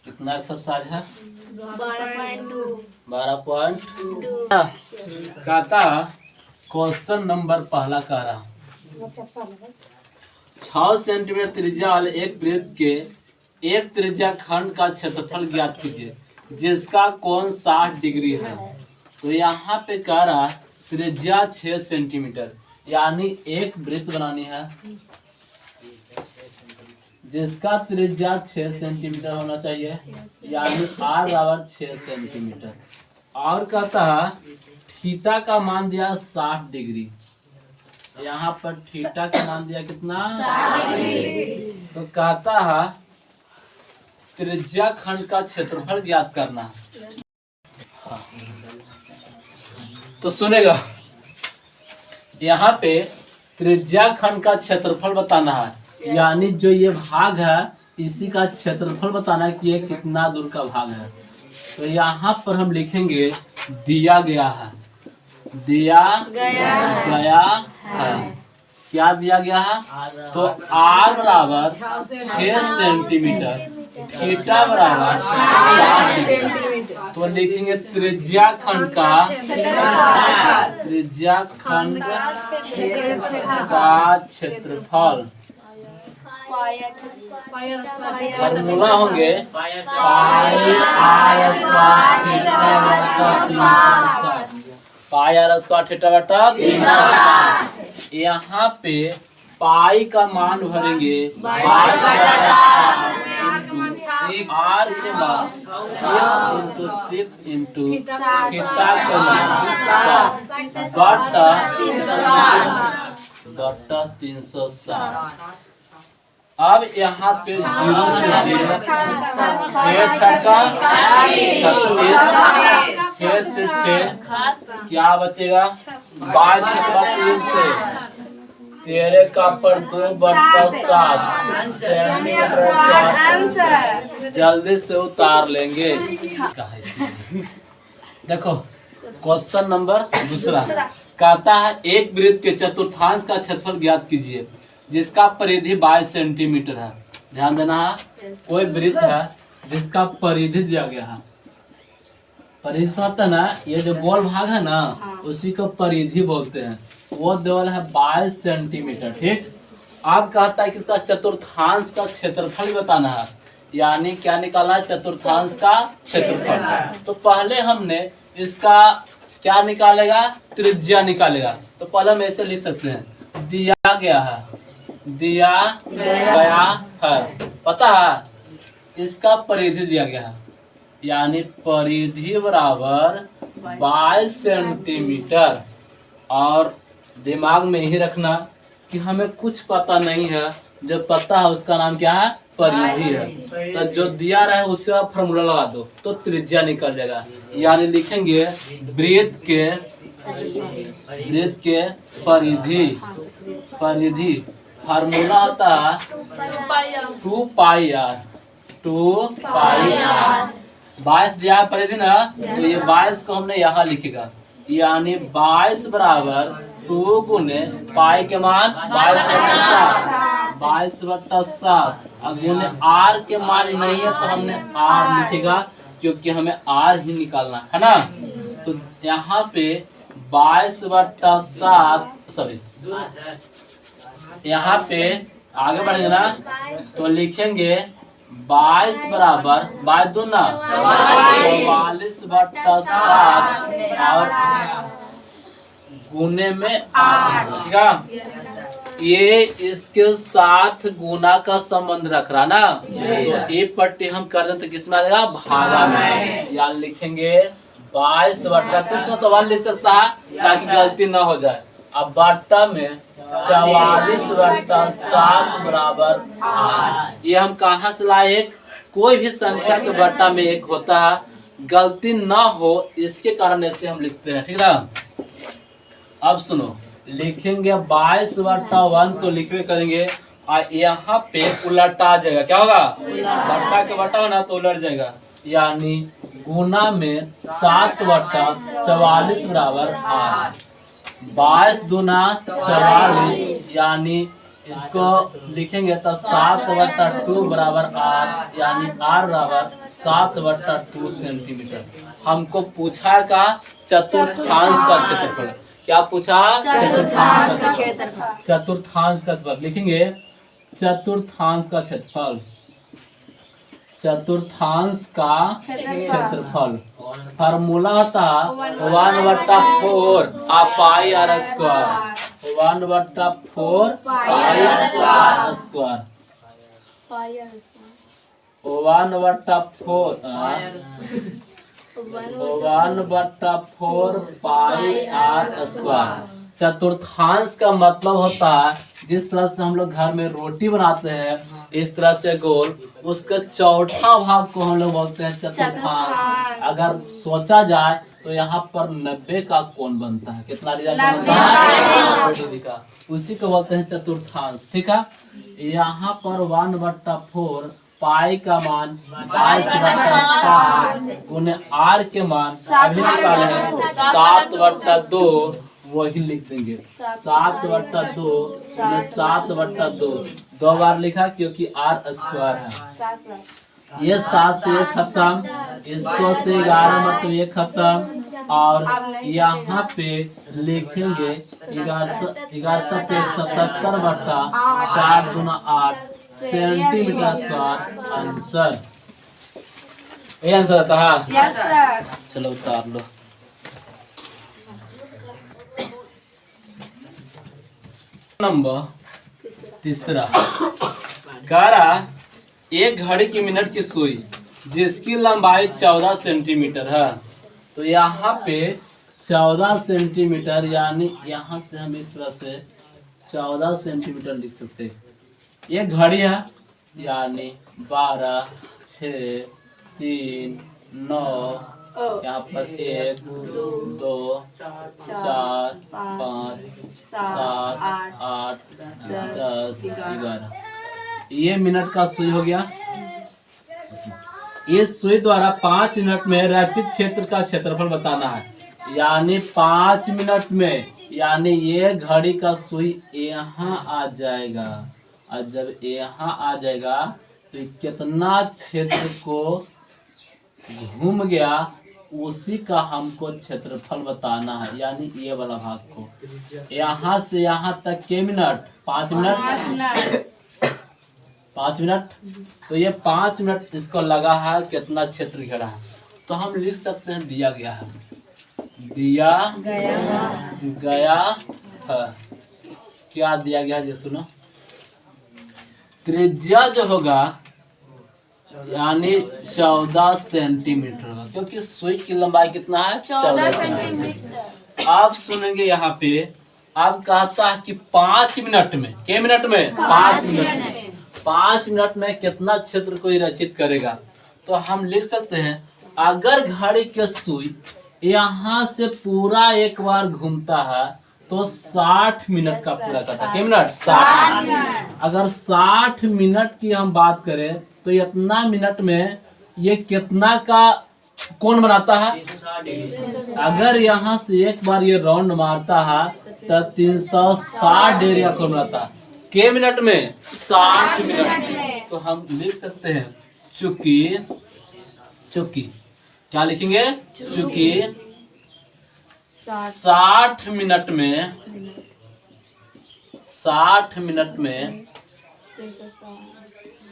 कितना एक्सरसाइज है? 12.2 12.2। कहता क्वेश्चन नंबर पहला कह रहा 6 सेंटीमीटर त्रिज्या वाले एक वृत्त के एक त्रिज्या खंड का क्षेत्रफल ज्ञात कीजिए जिसका कोण 60 डिग्री है। तो यहाँ पे कह रहा त्रिज्या 6 सेंटीमीटर, यानी एक वृत्त बनानी है जिसका त्रिज्या 6 सेंटीमीटर होना चाहिए, यानी r बराबर 6 सेंटीमीटर। और कहता है थीटा का मान दिया 60 डिग्री। यहाँ पर थीटा का मान दिया कितना? 60 डिग्री। तो कहता है त्रिज्या खंड का क्षेत्रफल ज्ञात करना। हाँ। तो सुनेगा, यहाँ पे त्रिज्या खंड का क्षेत्रफल बताना है, यानी जो ये भाग है इसी का क्षेत्रफल बताना है कि ये कितना दूर का भाग है। तो यहाँ पर हम लिखेंगे दिया गया है, दिया गया है। क्या दिया गया है? तो r बराबर 6 सेंटीमीटर, थीटा बराबर 60 डिग्री। तो लिखेंगे त्रिज्या खंड का क्षेत्रफल। फॉर्मूला होंगे पाई r स्क्वायर थीटा बटा 360। यहाँ पे पाई का मान भरेंगे r के मान 6 इंटू थीटा का मान बटा 360। अब यहाँ पे 0 से 0 6 से 6 क्या बचेगा? 22 3 से 13 का पर 2 बटा 7 जल्दी से उतार लेंगे। देखो क्वेश्चन नंबर दूसरा कहता है एक वृत्त के चतुर्थांश का क्षेत्रफल ज्ञात कीजिए जिसका परिधि 22 सेंटीमीटर है। ध्यान देना है, कोई वृत्त है जिसका परिधि दिया गया है। परिधि समझते हैं ना, ये जो गोल भाग है ना उसी को परिधि बोलते हैं। वो देवल है 22 सेंटीमीटर। ठीक, आप कहता है कि इसका चतुर्थांश का क्षेत्रफल बताना है, यानी क्या निकालना है? चतुर्थांश का क्षेत्रफल। तो पहले हमने इसका क्या निकालेगा? त्रिज्या निकालेगा। तो पहले हम ऐसे लिख सकते हैं दिया गया है, दिया गया है, पता है इसका परिधि दिया गया है, यानी परिधि बराबर 22 सेंटीमीटर। और दिमाग में ही रखना कि हमें कुछ पता नहीं है, जब पता है उसका नाम क्या है? परिधि है। तो जो दिया रहा है उससे आप फॉर्मूला लगा दो तो त्रिज्या निकल जाएगा। यानी लिखेंगे वृत्त के परिधि फार्मूला होता है 2 पाई r। 22 दिया परिधि ना, तो ये 22 को हमने यहाँ लिखेगा, यानी 22 बराबर 2 गुने पाई के मान 22 बटा 7 गुने r के मान नहीं है तो हमने r लिखेगा, क्योंकि हमें r ही निकालना है ना। तो यहाँ पे 22 बटा 7 सॉरी यहाँ पे आगे बढ़ेंगे ना, तो लिखेंगे 22 बराबर 22 दूना 44 बटा 7 और गुने में 8। ठीक है, ये इसके साथ गुना का संबंध रख रहा ना, तो ये पट्टी हम कर दें तो किसमें आ जाएगा? भागा में। या लिखेंगे 22 बटा कुछ ना तो 1 लिख सकता है ताकि गलती ना हो जाए। अब बट्टा में 44 बटा 7 बराबर 8। ये हम कहाँ से लाए? एक कोई भी संख्या के बट्टा में 1 होता है, गलती ना हो इसके कारण ऐसे हम लिखते हैं। ठीक है, अब सुनो, लिखेंगे 22 बटा 1 तो लिखवे करेंगे और यहाँ पे उलटा जाएगा। क्या होगा? बट्टा के बट्टा होना तो उलट जाएगा, यानी गुना में 7 बटा 44 बराबर 8। 22 दूना 44 यानी इसको लिखेंगे तो 7/2 बराबर R, यानी R बराबर 7/2 सेंटीमीटर। हमको पूछा का चतुर्थांश का क्षेत्रफल। क्या पूछा? चतुर्थांश का क्षेत्रफल। चतुर्थांश का क्षेत्रफल लिखेंगे। चतुर्थांश का क्षेत्रफल, चतुर्थांश का क्षेत्रफल फार्मूला होता 1/4 pi r square. 1/4 pi r square. 1/4 pi r square. चतुर्थांश का मतलब होता है जिस तरह से हम लोग घर में रोटी बनाते हैं इस तरह से गोल, उसका चौथा भाग को हम लोग बोलते हैं चतुर्थांश। अगर सोचा जाए तो यहाँ पर 90 का कोण बनता है। कितना डिग्री का बनता है? 90 डिग्री का। उसी को बोलते हैं चतुर्थांश। ठीक है, यहाँ पर 1/4 पाई का मान 22/7 गुने आर के मान अभी निकाले हैं 7/2, वही लिख देंगे 7/2 गुने 7/2। 2 बार लिखा क्योंकि आर स्क्वायर है। ये 7 से 1 खत्म, इसको से 11 मतलब ये खत्म, और यहाँ पे लिखेंगे 11 पे 77/4 गुना 8 सेंटीमीटर स्क्वायर आंसर। ये आंसर आता है। चलो उतार लो। नंबर तीसरा कह रहा एक घड़ी की मिनट की सुई जिसकी लंबाई 14 सेंटीमीटर है। तो यहाँ पे 14 सेंटीमीटर, यानी यहाँ से हम इस तरह से 14 सेंटीमीटर लिख सकते हैं। ये घड़ी है, यानी 12, 6, 3, 9, यहाँ पर 1, 2, 4, 5, 7, 8, 10, 11। ये मिनट का सुई हो गया। इस सुई द्वारा 5 मिनट में रचित क्षेत्र का क्षेत्रफल बताना है, यानी 5 मिनट में, यानी ये घड़ी का सुई यहाँ आ जाएगा, और जब यहाँ आ जाएगा तो कितना क्षेत्र को घूम गया उसी का हमको क्षेत्रफल बताना है, यानी ये वाला भाग को। यहाँ से यहाँ तक के मिनट 5 मिनट 5 मिनट। तो ये 5 मिनट इसको लगा है, कितना क्षेत्र घेरा है। तो हम लिख सकते हैं दिया गया है, दिया गया है। क्या दिया गया है ये सुनो। त्रिज्या जो होगा यानी 14 सेंटीमीटर होगा, क्योंकि सुई की लंबाई कितना है? 14 सेंटीमीटर। आप सुनेंगे यहाँ पे आप कहता है कि 5 मिनट में, के मिनट में? 5 मिनट में। 5 मिनट में कितना क्षेत्र कोई रचित करेगा। तो हम लिख सकते हैं अगर घड़ी के सुई यहाँ से पूरा एक बार घूमता है तो 60 मिनट का पूरा करता है। कितने मिनट? 60 मिनट। अगर 60 मिनट की हम बात करें तो इतना मिनट में ये कितना का कोण बनाता है? अगर यहाँ से एक बार ये राउंड मारता है तो 360 डिग्री का कोण बनाता है। के मिनट में? 60 मिनट। तो हम लिख सकते हैं चूंकि क्या लिखेंगे? चूंकि 60 मिनट में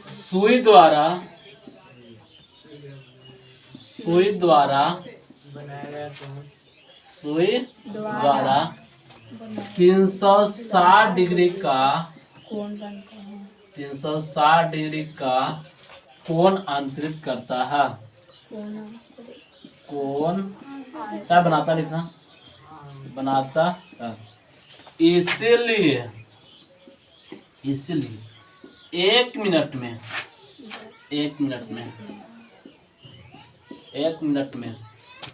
सुई द्वारा 360 डिग्री का 360 डिग्री का कोण अंतरित करता है। कोण क्या बनाता, लिखना बनाता है। इसीलिए 1 मिनट में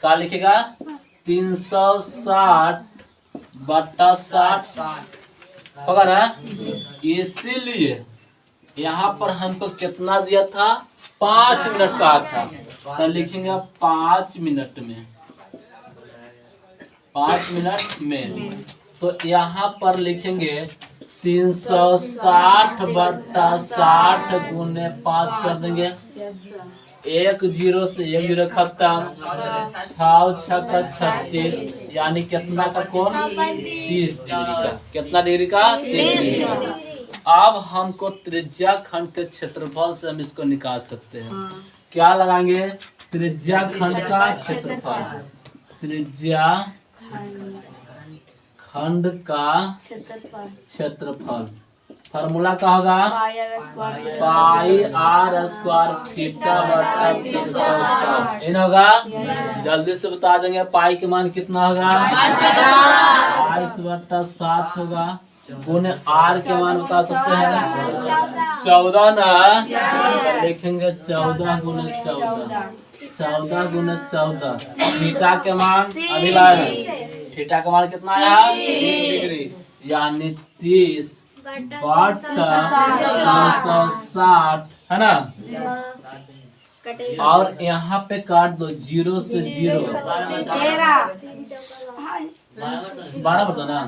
क्या लिखेगा? 360/60 होगा ना। इसीलिए यहाँ पर हमको कितना दिया था? 5 मिनट का था, तो लिखेंगे 5 मिनट में। 5 मिनट में तो यहाँ पर लिखेंगे 360/60 गुने 5 कर देंगे। 1 0 से 1 0 खत्म। 6 6 36 यानी कितना का कोण? 30 डिग्री का। कितना डिग्री का? 30 डिग्री का। अब हमको त्रिज्या खंड के क्षेत्रफल से हम इसको निकाल सकते हैं। क्या लगाएंगे? त्रिज्या खंड का क्षेत्रफल। त्रिज्या खंड का क्षेत्रफल फार्मूला का होगा पाई आर स्क्वायर थीटा बटा 360 इन होगा। जल्दी से बता देंगे पाई के मान कितना होगा? 22/7 होगा। गुने आर के मान बता सकते हैं 14 ना। लिखेंगे 14 गुने 14। 14 गुने 14। थीटा के मान अभी लाए हैं। थीटा का मान कितना आया? 30 डिग्री यानी 30/360 है ना। और यहाँ पे काट दो 0 से 0 12 बता ना।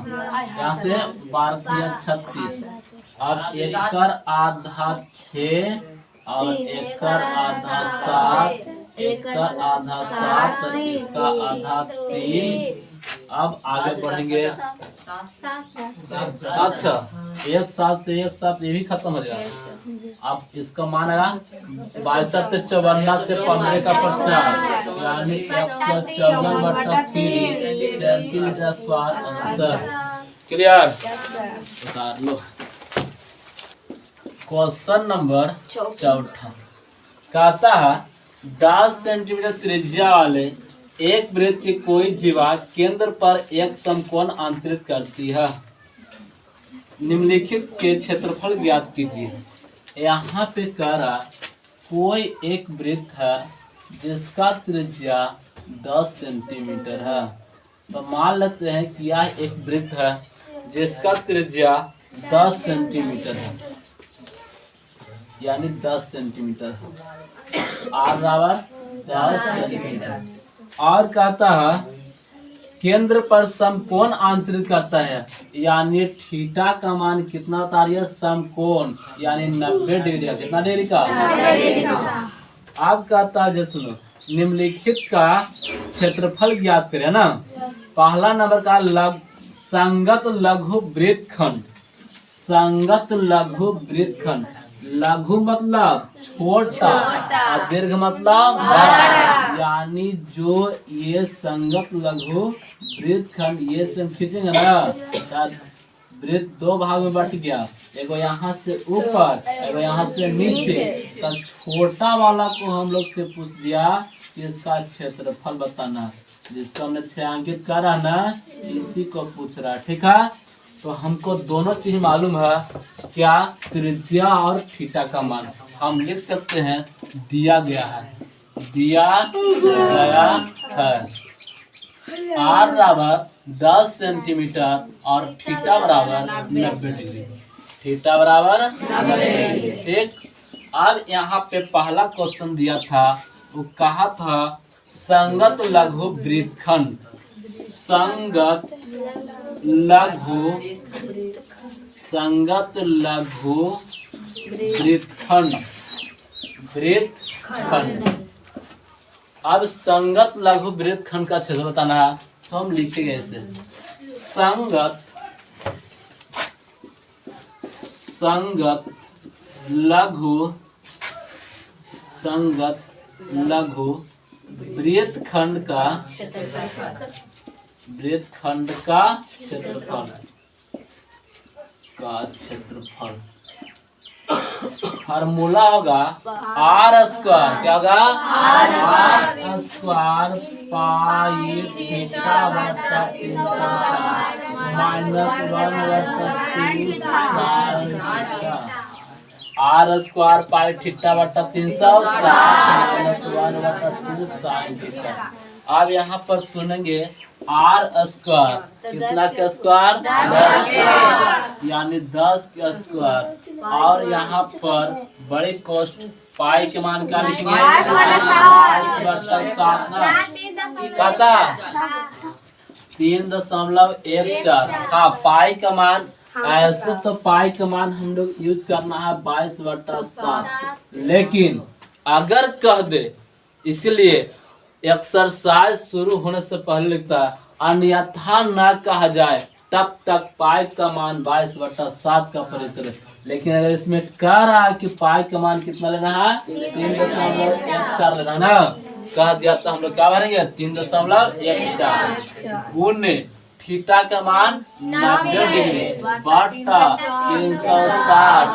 यहाँ से 12 36। अब 1 आधा 6 और 1 आधा 7 1 आधा 7 इसका आधा 3। अब आगे बढ़ेंगे 7 1 7 से 1 7 ये भी खत्म हो जाएगा। अब इसका मान आएगा 62/54 से 15 का 50 यानी 114/3 सेंटीमीटर स्क्वायर आंसर। क्लियर? उतार लो। क्वेश्चन नंबर 14 कहता है 10 सेंटीमीटर त्रिज्या वाले एक वृत्त की कोई जीवा केंद्र पर एक समकोण अंतरित करती है। निम्नलिखित के क्षेत्रफल ज्ञात कीजिए। यहाँ पे कह रहा कोई एक वृत्त है जिसका त्रिज्या 10 सेंटीमीटर है। तो मान लेते हैं कि यह एक वृत्त है जिसका त्रिज्या 10 सेंटीमीटर है यानी 10 सेंटीमीटर है। आर बराबर 10 सेंटीमीटर। और कहता है केंद्र पर समकोण अंतरित करता है यानी थीटा का मान कितना बता रही है? समकोण यानी 90 डिग्री का। कितना डिग्री का? 90 डिग्री का। अब कहता है जो सुनो निम्नलिखित का क्षेत्रफल ज्ञात करें ना। पहला नंबर का संगत लघु वृत्तखंड। संगत लघु वृत्तखंड। लघु मतलब छोटा और दीर्घ मतलब बड़ा यानी जो ये संगत लघु वृत्तखंड ये से हम खींचेंगे ना। वृत्त 2 भाग में बट गया। एगो यहाँ से ऊपर एगो यहाँ से नीचे। तो छोटा वाला को हम लोग से पूछ दिया कि इसका क्षेत्रफल बताना। जिसको हमने छायांकित करा ना इसी को पूछ रहा। ठीक है। तो हमको दोनों चीज मालूम है। क्या? त्रिज्या और थीटा का मान हम लिख सकते हैं। दिया गया है आर बराबर 10 सेंटीमीटर और थीटा बराबर 90 डिग्री। थीटा बराबर 90 डिग्री। ठीक। अब यहाँ पे पहला क्वेश्चन दिया था वो कहा था संगत लघु वृत्तखंड। संगत लघु वृत्तखंड। अब संगत लघु वृत्तखंड का क्षेत्र बताना है तो हम लिखेंगे ऐसे संगत लघु वृत्तखंड का क्षेत्रफल फार्मूला होगा आर स्क्वायर। क्या होगा? आर स्क्वायर पाई थीटा बटा 360 minus 1/3 R square pi theta बटा 360 माइनस 1/3 साइन थीटा। अब यहाँ पर सुनेंगे आर स्क्वायर कितना का स्क्वायर? 10 यानी 10 का स्क्वायर। और यहाँ पर बड़े कोष्ठ पाई के मान क्या लिखेंगे? 5/7 ना। कहता 3.14। हाँ पाई का मान ऐसे तो पाई का मान हम लोग यूज करना है 22/7, लेकिन अगर कह दे, इसलिए एक्सरसाइज शुरू होने से पहले लिखता है अन्यथा न कहा जाए तब तक पाई का मान 22/7 का प्रयोग करें। लेकिन अगर इसमें कह रहा है कि पाई का मान कितना लेना है 3.14 लेना है ना, कह दिया तो हम लोग क्या भरेंगे 3.14 गुने थीटा का मान 90 डिग्री बटा 360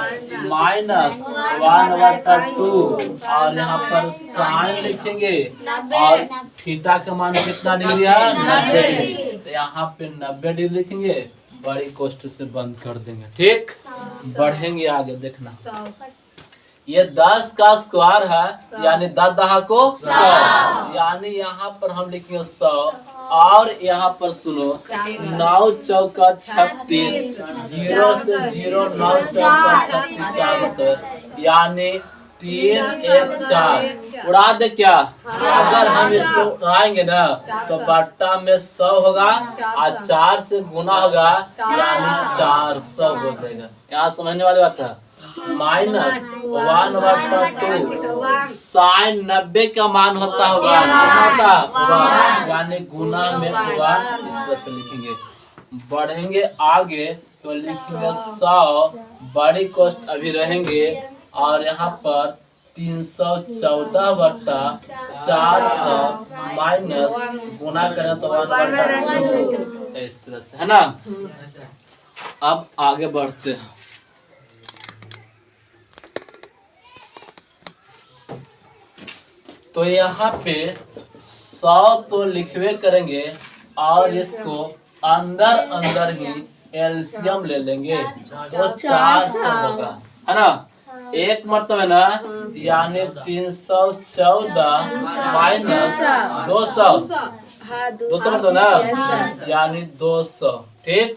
माइनस 1/2 और यहाँ पर साइन लिखेंगे और थीटा का मान कितना डिग्री है 90 डिग्री, तो यहाँ पे 90 डिग्री लिखेंगे, बड़ी कोष्ठ से बंद कर देंगे। ठीक, बढ़ेंगे आगे देखना। ये 10 का स्क्वायर है यानी 10 को 100, यानी यहाँ पर हम लिखेंगे 100 और यहाँ पर सुनो 9 चौका 36, 0 से 0 9 चौका 36 यानी 3 1 4 उड़ा दे क्या। अगर हम इसको उड़ाएंगे ना तो बट्टा में 100 होगा और 4 से गुना होगा यानी 400 हो जाएगा। यहाँ समझने वाली बात है। माइनस 1/2 साइन 90 का मान होता होगा यानी गुना में 1, इस तरह से लिखेंगे। बढ़ेंगे आगे तो लिखेंगे 100 बड़ी कोष्ठ अभी रहेंगे और यहाँ पर 314/400 माइनस गुना करें तो 1/2 इस तरह से है ना। अब आगे बढ़ते हैं। तो यहाँ पे 100 तो लिखवे करेंगे और इसको अंदर अंदर ही एलसीएम ले लेंगे तो 400 होगा है ना। एक मतलब है ना यानी 314 माइनस 200 मतलब ना यानी 200। ठीक,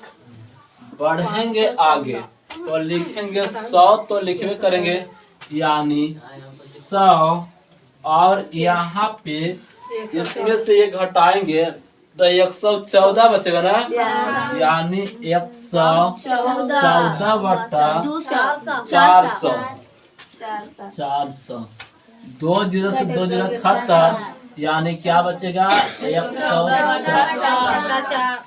बढ़ेंगे आगे तो लिखेंगे 100 तो लिखवे करेंगे यानी 100 और यहाँ पे इसमें से ये घटाएंगे तो 114 बचेगा ना, यानी 114/400 2 0 से 2 0 खत्म यानी क्या बचेगा 114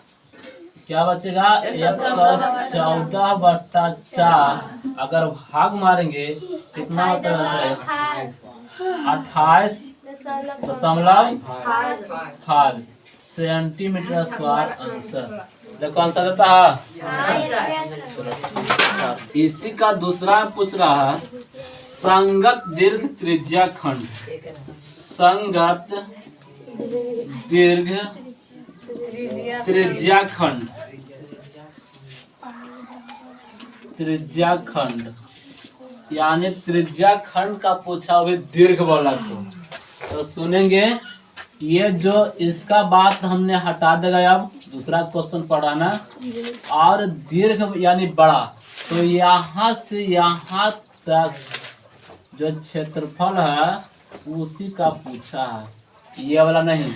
क्या बचेगा 114/4। अगर भाग मारेंगे कितना होता है 28.5 सेंटीमीटर स्क्वायर आंसर। देखो आंसर देता है। इसी का दूसरा पूछ रहा है संगत दीर्घ त्रिज्या खंड, संगत दीर्घ त्रिज्या खंड यानी त्रिज्या खंड का पूछा हुआ दीर्घ वाला तो सुनेंगे। ये जो इसका बात हमने हटा देगा, अब दूसरा क्वेश्चन पढ़ाना। और दीर्घ यानी बड़ा, तो यहाँ से यहाँ तक जो क्षेत्रफल है उसी का पूछा है, ये वाला नहीं,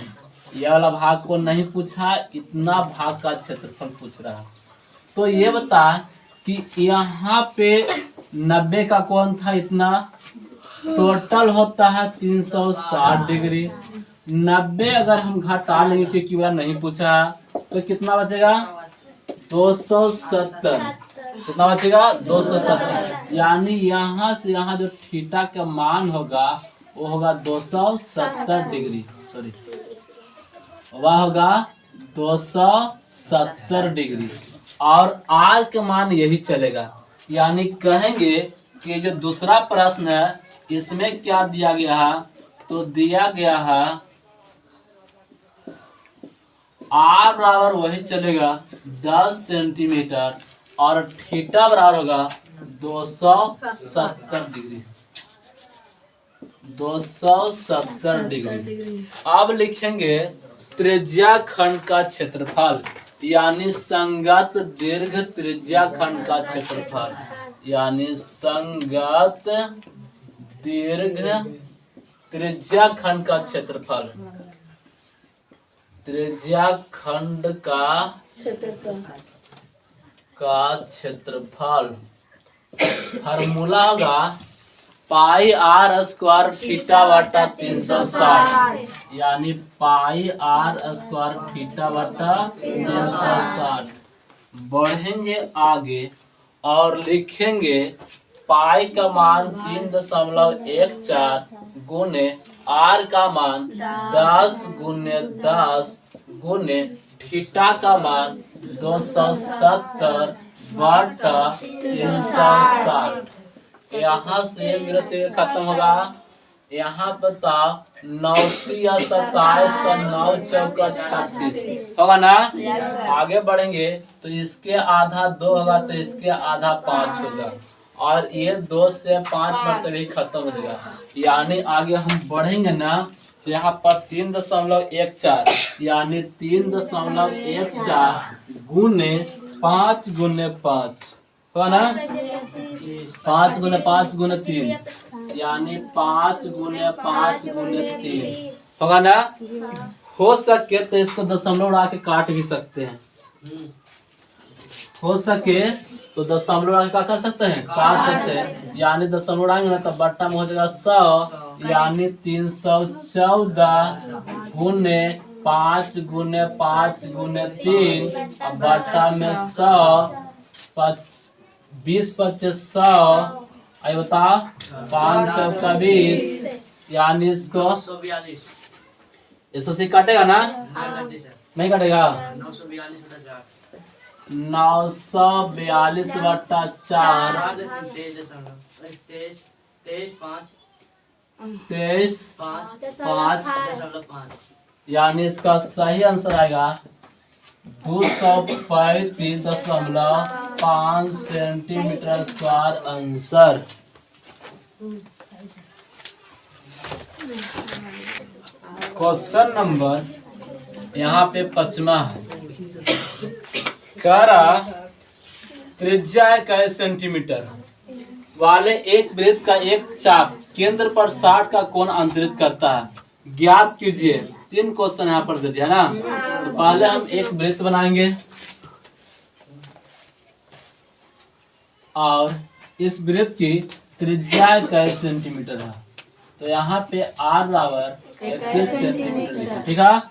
ये वाला भाग को नहीं पूछा, इतना भाग का क्षेत्रफल पूछ रहा है। तो ये बता कि यहाँ पे 90 का कौन था, इतना टोटल होता है 360 डिग्री। 90 अगर हम घटा लेंगे क्योंकि वह नहीं पूछा तो कितना बचेगा 270। कितना बचेगा 270, यानी यहाँ से यहाँ जो थीटा का मान होगा वो होगा 270 डिग्री, सॉरी वह होगा 270 डिग्री। और आर का मान यही चलेगा, यानी कहेंगे कि जो दूसरा प्रश्न है इसमें क्या दिया गया है, तो दिया गया है आर बराबर वही चलेगा 10 सेंटीमीटर और थीटा बराबर होगा 270 डिग्री, 270 डिग्री। अब लिखेंगे त्रिज्या खंड का क्षेत्रफल, यानी संगत दीर्घ त्रिज्या खंड का क्षेत्रफल, यानी संगत दीर्घ त्रिज्या खंड का क्षेत्रफल, त्रिज्या खंड का का क्षेत्रफल फार्मूला होगा पाई आर स्क्वायर थीटा बटा 360, यानी पाई आर स्क्वायर थीटा बटा 360। बढ़ेंगे आगे और लिखेंगे पाई का मान 3.14 गुने आर का मान 10 गुने 10 गुने थीटा का मान 270 बटा 360। यहाँ से मेरे से खत्म होगा। यहाँ बताओ 9 या 27 का 9 चौका 36 होगा ना। आगे बढ़ेंगे तो इसके आधा 2 होगा तो इसके आधा 5 होगा और ये 2 से 5 मरतबे खत्म हो जाएगा। यानी आगे हम बढ़ेंगे ना तो यहाँ पर 3.14 यानी 3.14 गुने 5 गुने 5 होगा ना। 5 गुने 5 गुने 3 यानी 5 गुने 5 गुने 3 होगा ना। हो सके तो इसको दशमलव उड़ा के काट भी सकते हैं। हो सके तो दशमलव उड़ा के क्या कर सकते हैं, काट सकते हैं। यानी दशमलव उड़ाएंगे ना तो बट्टा में हो जाएगा 100 यानी 314 गुने 5 गुने 5 गुने 3 और बट्टा में 100 20 25 100 आई बता 5 चौका 20 यानी इसको 180 काटेगा ना, नहीं काटेगा। 942 बट्टा 4 23.5 यानी इसका सही आंसर आएगा 235.5 centimetre square answer. Question number यहाँ पे 5वां है। करा त्रिज्या 21 सेंटीमीटर वाले एक वृत्त का एक चाप केंद्र पर 60 का कोण अंतरित करता है, ज्ञात कीजिए। 3 क्वेश्चन यहाँ पर दे दिया ना। तो पहले हम एक वृत्त बनाएंगे और इस वृत्त की त्रिज्या 21 सेंटीमीटर है। तो यहाँ पे r बराबर 21 सेंटीमीटर लिखा, ठीक है।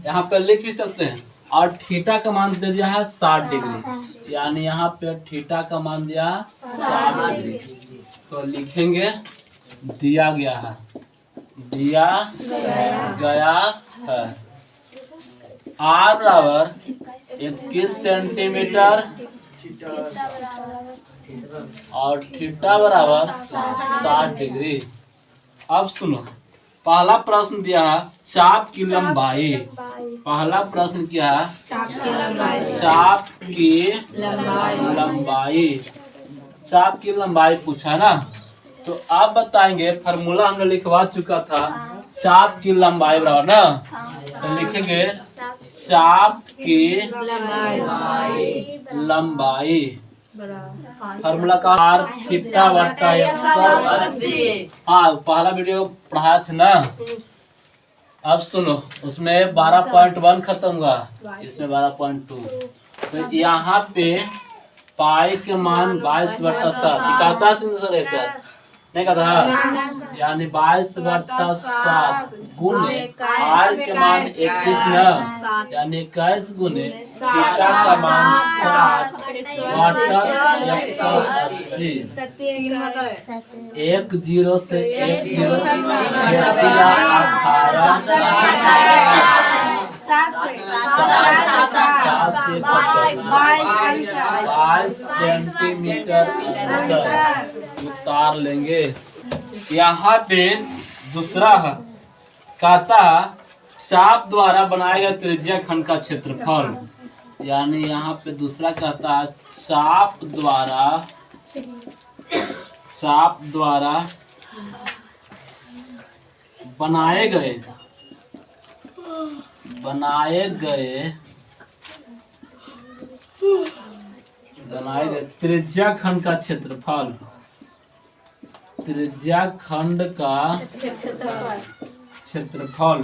यहाँ पे लिख भी सकते हैं। और थीटा का मान दे दिया है 60 डिग्री, यानी यहाँ पे थीटा का मान दिया 60 डिग्री। तो लिखेंगे दिया गया है, दिया गया है r बराबर 21 सेंटीमीटर और थीटा बराबर 60 डिग्री। अब सुनो, पहला प्रश्न दिया है चाप की लंबाई। पहला प्रश्न क्या है, चाप की लंबाई। चाप की लंबाई पूछा ना। तो आप बताएंगे, फार्मूला हमने लिखवा चुका था चाप की लंबाई बराबर ना। तो लिखेंगे चाप की लंबाई फार्मूला का r थीटा बटा 180। हाँ, पहला वीडियो पढ़ाया था ना। अब सुनो, उसमें 12.1 खत्म हुआ, इसमें 12.2। तो यहाँ पे पाई के मान 22/7 कहता 371 नहीं कहता, यानी 22/7 गुने r के मान 21 न, यानी 21 गुने थीटा का मान 7 बटा 180। 1 0 से 1 0 22 सेंटीमीटर उतार लेंगे। यहाँ पे दूसरा है, कहता चाप द्वारा बनाए गए त्रिज्या खंड का क्षेत्रफल। यानी यहाँ पे दूसरा कहता है चाप द्वारा बनाए गए त्रिज्या खंड का क्षेत्रफल। त्रिज्या खंड का क्षेत्रफल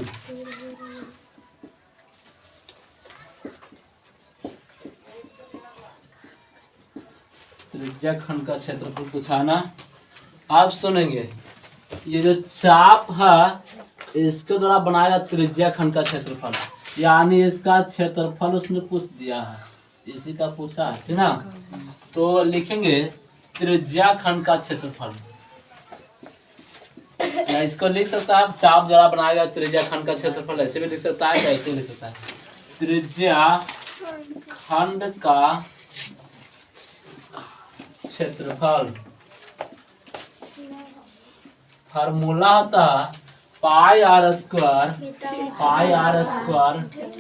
त्रिज्या खंड का क्षेत्रफल पूछा ना। आप सुनेंगे ये जो चाप है इसके द्वारा बनाया त्रिज्या खंड का क्षेत्रफल, यानी इसका क्षेत्रफल उसने पूछ दिया है, इसी का पूछा है, ठीक ना। तो लिखेंगे त्रिज्या खंड का क्षेत्रफल, या इसको लिख सकता है चाप द्वारा बनाया गया त्रिज्या खंड का क्षेत्रफल, ऐसे भी लिख सकता है, ऐसे भी लिख सकता है। त्रिज्या खंड का क्षेत्रफल फार्मूला होता है पाई आर स्क्वायर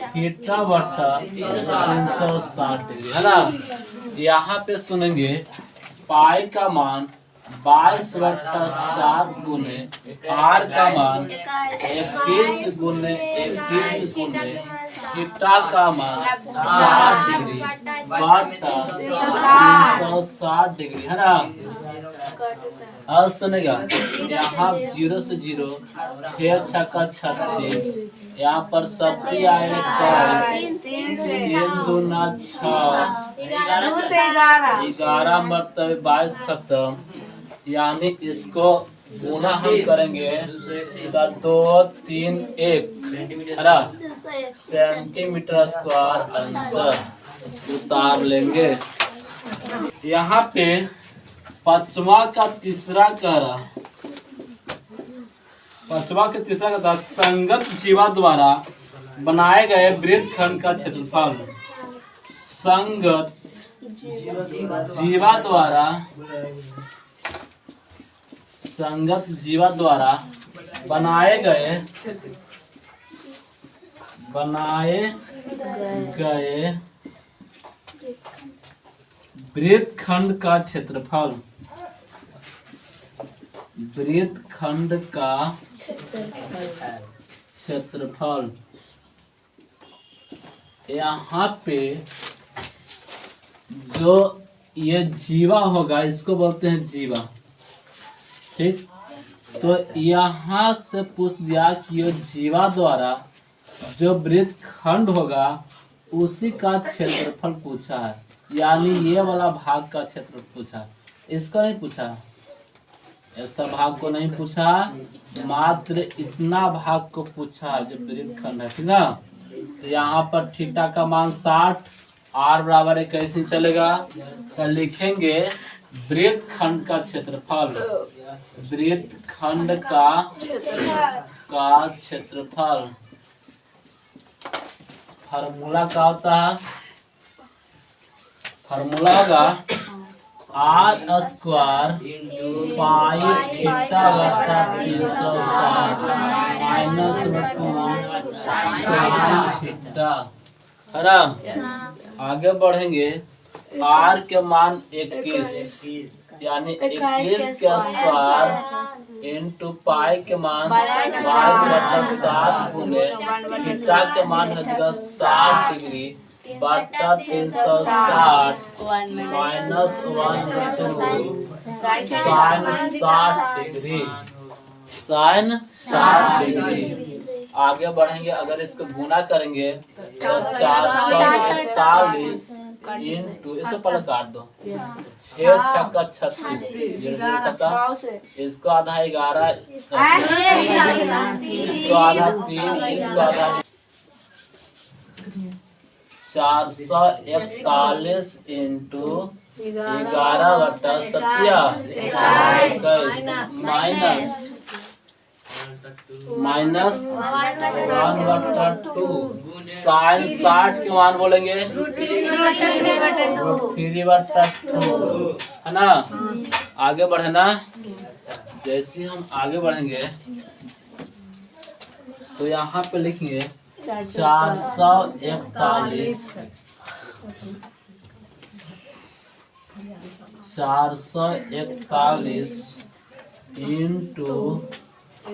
थीटा बटा 360 डिग्री, है ना। यहाँ पे सुनेंगे पाई का मान 22/7 गुने आर का मान 21 गुने थीटा का मान 60 डिग्री बटा 360 डिग्री, है ना। और सुनेगा यहाँ 0 से 0 6 छक्का 36, यहाँ पर सब्जी आएगा 3 दूना 6 11 मरतबे 22 खत्म, यानी इसको गुना हम करेंगे 2 3 1 सेंटीमीटर स्क्वायर आंसर उतार लेंगे। यहाँ पे पांचवा का तीसरा कह रहा, संगत जीवा द्वारा बनाए गए वृत्तखंड का क्षेत्रफल, संगत जीवा द्वारा बनाए गए वृत्तखंड का क्षेत्रफल, यहाँ पे जो ये जीवा होगा इसको बोलते हैं जीवा, ठीक। तो यहाँ से पूछ दिया कि ये जीवा द्वारा जो वृत्तखंड होगा उसी का क्षेत्रफल पूछा है, यानी ये वाला भाग का क्षेत्रफल पूछा, इसको नहीं पूछा, ऐसा भाग को नहीं पूछा, मात्र इतना भाग को पूछा जो वृत्तखंड है, ठीक ना। तो यहाँ पर थीटा का मान 60, आर बराबर 21 चलेगा, तो लिखेंगे वृत्तखंड का क्षेत्रफल, वृत्तखंड का क्षेत्रफल फार्मूला का होता है, फार्मूला होगा आर स्क्वायर पाई थीटा बटा 360 माइनस थीटा, है ना। आगे बढ़ेंगे, आर के मान 21, यानी 21 के स्क्वायर इंटू पाई के मान 22/7 गुने थीटा के मान हो जाएगा 60 डिग्री बटा 360 माइनस 1/2 साइन 60 डिग्री। आगे बढ़ेंगे, अगर इसको गुना करेंगे तो 441 इंटू, इसको पहले काट दो, 6 छक्का 36, इसको आधा 11, इसको आधा 3, इसको आधा 441 इंटू 11/7 माइनस 1/2 साइन 60 के मान बोलेंगे √3/2, है ना। आगे बढ़े ना, जैसे हम आगे बढ़ेंगे तो यहाँ पे लिखेंगे 441 इंटू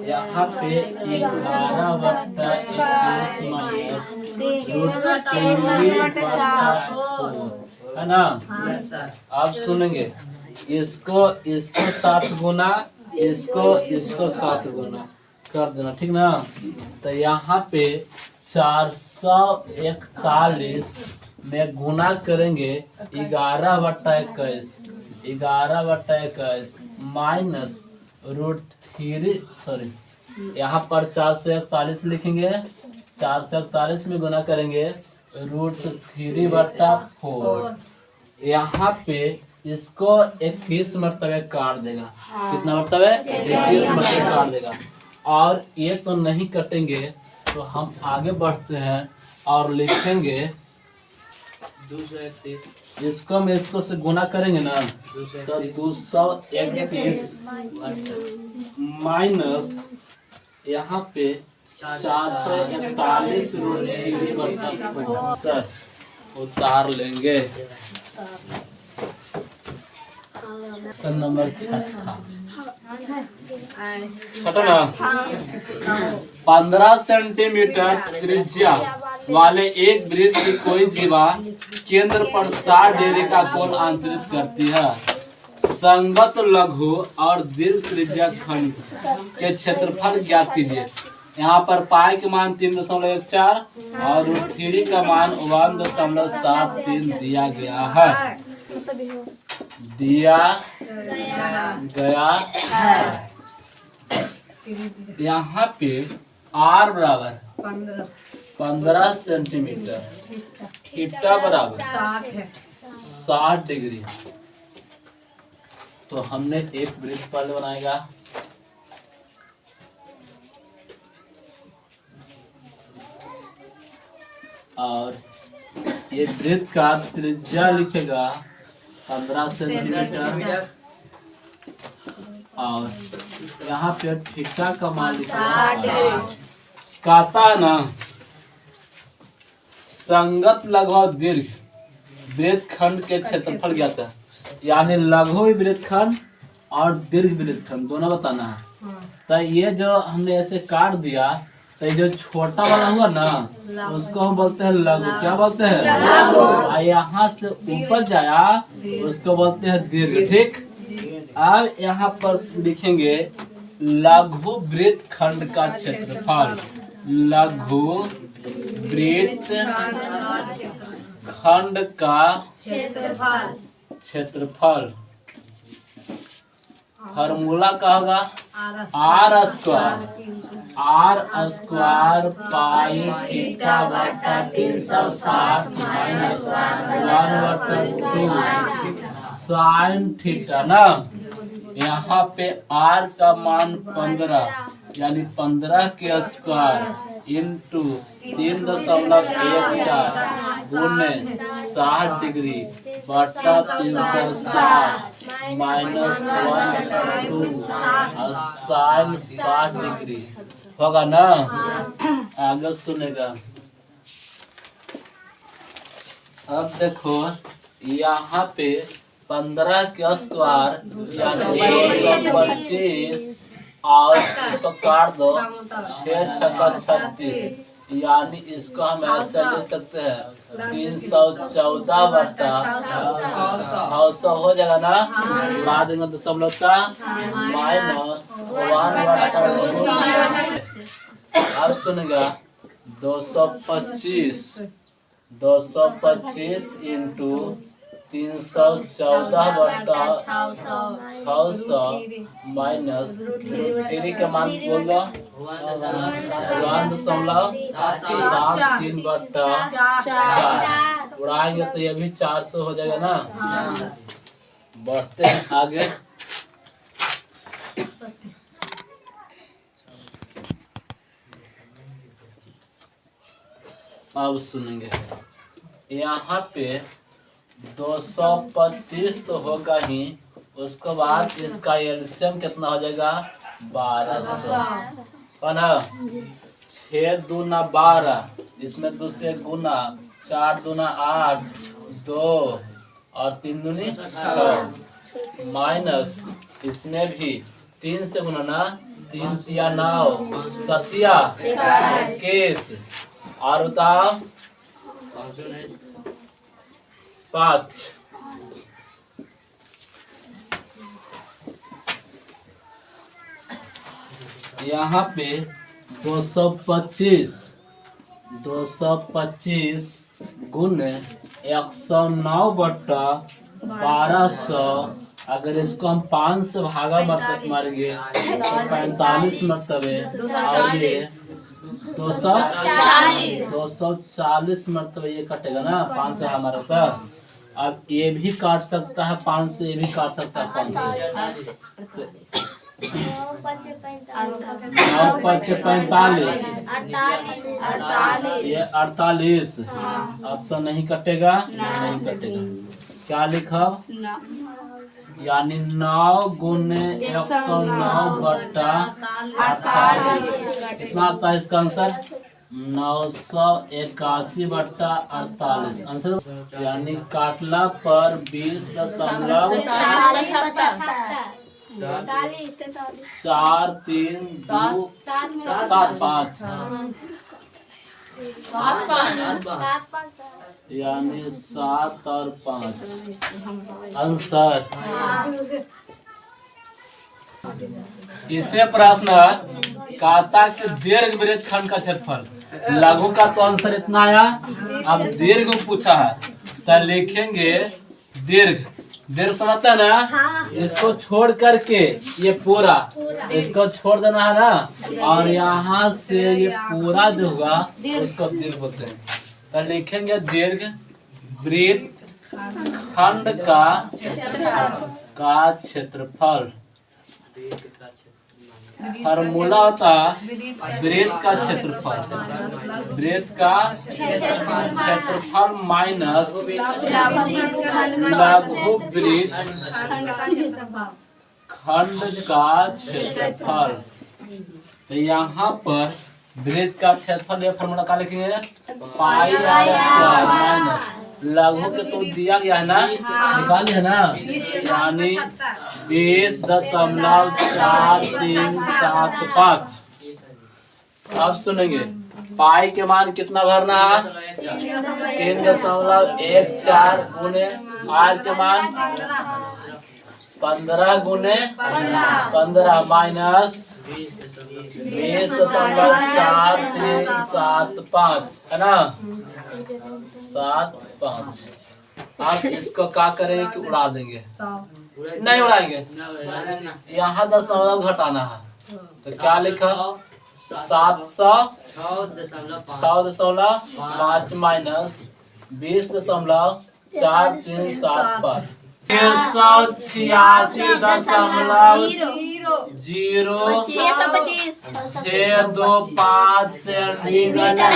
यहाँ पे 11/21 है ना। आप सुनेंगे इसको 7 गुना, इसको 7 गुना कर देना, ठीक ना। तो यहाँ पे 441 में गुना करेंगे 11/21, 11/21 माइनस √3 सॉरी यहाँ पर 441 लिखेंगे। 441 में गुना करेंगे √3/4। यहाँ पे इसको 21 मरतबे काट देगा। कितना मरतबे? 21 मरतबे काट देगा। और ये तो नहीं कटेंगे तो हम आगे बढ़ते हैं और लिखेंगे 231। इसको हम इसको से गुना करेंगे ना तो 231 माइनस यहाँ पे 441 सर उतार लेंगे। क्वेश्चन नंबर 6 ना 15 सेंटीमीटर त्रिज्या वाले एक वृत्त की कोई जीवा केंद्र पर 60 डिग्री का कोण आंतरित करती है। संगत लघु और दीर्घ त्रिज्या खंड के क्षेत्रफल ज्ञात कीजिए। यहाँ पर पाई के मान 3.14 और √3 का मान 1.73 दिया गया है। यहाँ पे R बराबर 15 सेंटीमीटर, थीटा बराबर 60 डिग्री। तो हमने एक वृत्त पहले बनाएगा। और ये वृत्त का त्रिज्या लिखेगा 15 सेंटीमीटर और यहाँ पे थीटा का मान लिखेगा। कहता है ना संगत लघु और दीर्घ वृत्तखंड के क्षेत्रफल ज्ञात है। यानी लघु वृत्तखंड और दीर्घ वृत्तखंड दोनों बताना है। तो ये जो हमने ऐसे काट दिया तो ये जो छोटा वाला हुआ ना उसको हम बोलते हैं लघु। क्या बोलते हैं? लघु। यहाँ से ऊपर जाया उसको बोलते हैं दीर्घ। ठीक। अब यहाँ पर लिखेंगे लघु वृत्तखंड का क्षेत्रफल। लघु वृत्तखंड का क्षेत्रफल फार्मूला का होगा R स्क्वायर पाई थीटा बटा 360 माइनस 1/2 साइन थीटा ना। यहाँ पे R का मान 15 यानी 15 के स्क्वायर इंटू 3.14 गुने 60 डिग्री बटा 360 माइनस 1/2 साइन 60 डिग्री होगा ना। आगे सुनेगा। अब देखो यहाँ पे 15 के स्क्वायर यानी 125 और इसको काट दो 6×6 = 36 यानी इसको हम ऐसे ले सकते हैं 314 बटा 600 हो जाएगा ना। बढ़ा देंगे दशमलव का माइनस 1/2। अब सुनेगा 225 इंटू 314 बटा 600 माइनस 3 के मान बोल दो 1.73 बटा 4 उड़ाएंगे तो ये भी 400 हो जाएगा ना। बढ़ते हैं आगे। अब सुनेंगे यहाँ पे 225 तो होगा ही। उसके बाद इसका एलसीएम कितना हो जाएगा 1200 ना। 6 दूना 12 इसमें 2 से गुना 4 दूना 8 2 और 3 दूनी 6 माइनस इसमें भी 3 से गुना ना 3 तिया 9 सतिया 21 और बताओ 5। यहाँ पे 225 गुने 109 बटा 1200 अगर इसको हम 5 से भागा मतलब मारेंगे तो 45 मरतबे और ये 240 मरतबे ये कटेगा ना 5 से हमारा तक। अब ये भी काट सकता है 5 से, ये भी काट सकता है 5 से। 9 5 45 ये 48। अब तो नहीं कटेगा, नहीं कटेगा। क्या लिखा? यानी 9 गुने 109 बट्टा 48 कितना आता है इसका आंसर? 981 बट्टा 48 आंसर। यानी काटला पर 20.43275 यानी 7 और 5 आंसर। इसमें प्रश्न कहता कि दीर्घ वृत्तखंड का क्षेत्रफल, लघु का तो आंसर इतना आया। अब दीर्घ पूछा है तो लिखेंगे दीर्घ। दीर्घ समझता है ना? इसको छोड़ करके ये पूरा इसको छोड़ देना है ना, और यहाँ से ये पूरा जो होगा उसको दीर्घ बोलते हैं। तो लिखेंगे दीर्घ वृत्तखंड का क्षेत्रफल। फार्मूला होता वृत्त का क्षेत्रफल, वृत्त का क्षेत्रफल माइनस लघु वृत्तखंड का क्षेत्रफल। तो यहाँ पर वृत्त का क्षेत्रफल ये फार्मूला का लिखेंगे पाई r स्क्वायर माइनस लघु के तो दिया गया है ना, निकालिए ना, यानी 20.4375। अब सुनेंगे पाई के मान कितना भरना है? 3.14 गुने आर के मान 15 गुने 15 माइनस 20.4375 है ना, 7.5। आप इसको क्या करेंगे कि उड़ा देंगे? नहीं उड़ाएंगे, यहाँ 10 घटाना है। तो क्या लिखा? 706.5 माइनस 20.4375 386.06225 सेंटीमीटर।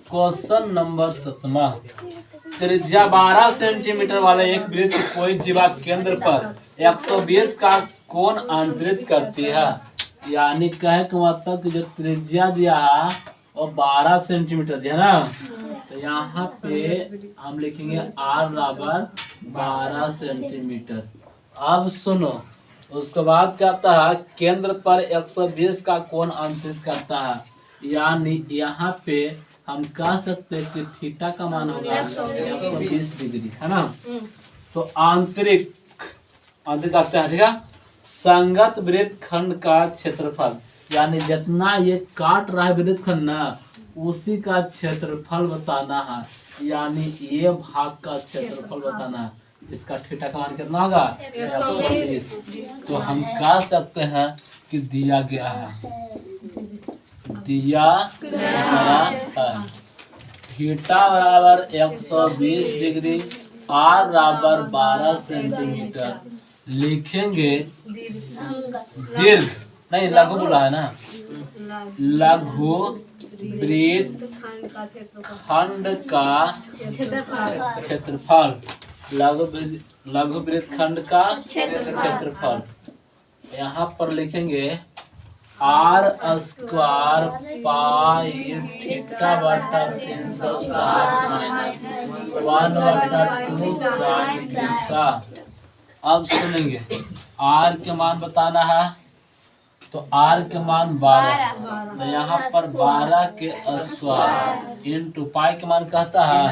Question number 7। त्रिज्या 12 सेंटीमीटर वाले एक वृत्त कोई जीवा केंद्र पर 120 का कोण अंतरित करती है। यानी कहे का मतलब कि जो त्रिज्या दिया है वो 12 सेंटीमीटर दिया ना, तो यहाँ पे हम लिखेंगे r बराबर 12 सेंटीमीटर। अब सुनो, उसके बाद कहता है केंद्र पर 120 का कोण अंतरित करता है। यानी यहाँ पे हम कह सकते हैं कि थीटा का मान होगा 120 डिग्री है ना। तो आंतरिक करते हैं, ठीक है। संगत वृत्तखंड का क्षेत्रफल, यानी जितना ये काट रहा है वृत्तखंड ना, उसी का क्षेत्रफल बताना है। यानी ये भाग का क्षेत्रफल बताना है। इसका थीटा का मान कितना होगा? 120। तो हम कह सकते हैं कि दिया गया है थीटा बराबर 120 डिग्री, r बराबर 12 सेंटीमीटर। लिखेंगे दीर्घ नहीं लघु बोला है ना, लघु वृत्तखंड का क्षेत्रफल, लघु वृत्तखंड का क्षेत्रफल। यहाँ पर लिखेंगे r स्क्वायर पाई थीटा बटा 360 माइनस 1/2 साइन थीटा। अब सुनेंगे r के मान बताना है, तो r के मान 12, तो यहाँ पर 12 के स्क्वायर इंटू पाई के मान कहता है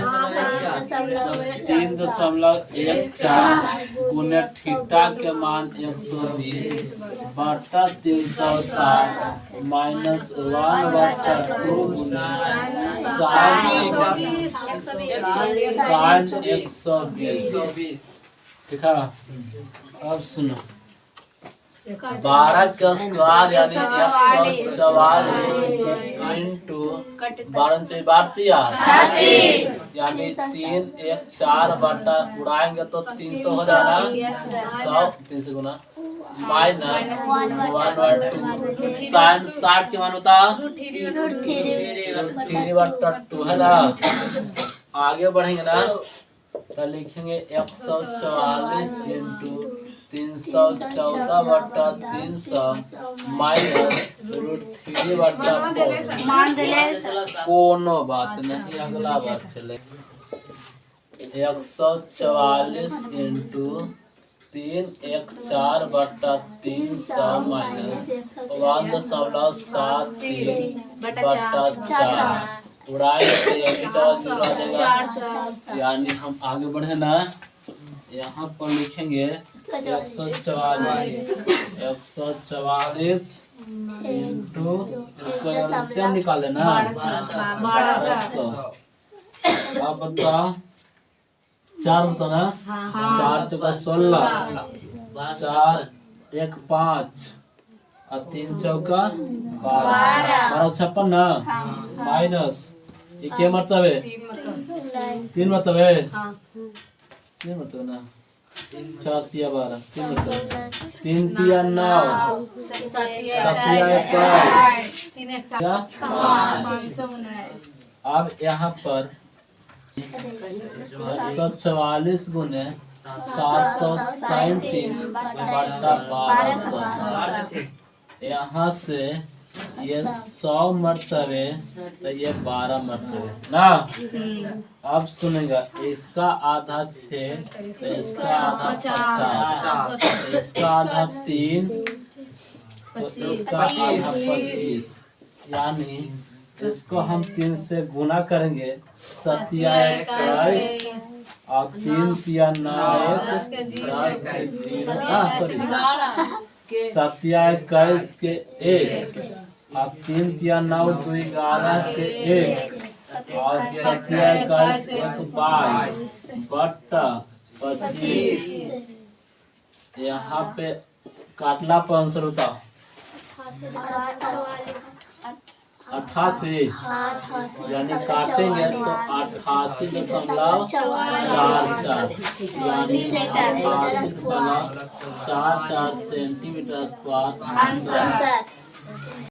3.14 गुने थीटा के मान 120 बटा 360 माइनस 1/2 गुना साइन 120। ठीक है। अब सुनो 12 का स्क्वायर यानी 144 इंटू 12 से 32 यानी 3 1 4 बटा उड़ाएंगे तो 300 हो जाएगा 100 300 गुना माइनस 1/2 साइन 60 के मान होता √3/2 है ना। आगे बढ़ेंगे ना तो लिखेंगे 144 इंटू 314/300 माइनस √3/4 कोनो बात नहीं। अगला बात चले 144 इंटू 314/300 माइनस 1.73/4 उड़ाए यानी हम आगे बढ़े ना यहाँ पर लिखेंगे 144 इंटू इसको एलसीएम निकाले ना 1200। अब बता 4 होता ना 4 चौका 16 4 1 5 और 3 चौका 12 56 ना माइनस ये क्या मतलब है 3 मतलब है 3 मतलब ना 4 तिया 12 3 मतलब 3 तिया 9 7 तिया 21। अब यहाँ पर 144 गुने 737/1200 यहाँ से ये 100 मरतबे तो ये 12 मरतबे ना। अब सुनेगा इसका आधा 6 तो इसका आधा 50 इसका आधा 3 तो इसका आधा 25 यानी इसको हम 3 से गुना करेंगे 7 या 21 और 3 तिया 9 7 या 21 के 1 और 3 तिया 9 2 11 के 1 और 7 या 21 22 बट्टा 25। यहाँ पे काटला पर आंसर होता 88 यानी काटेंगे तो 88.44 यानी 88.44 सेंटीमीटर स्क्वायर।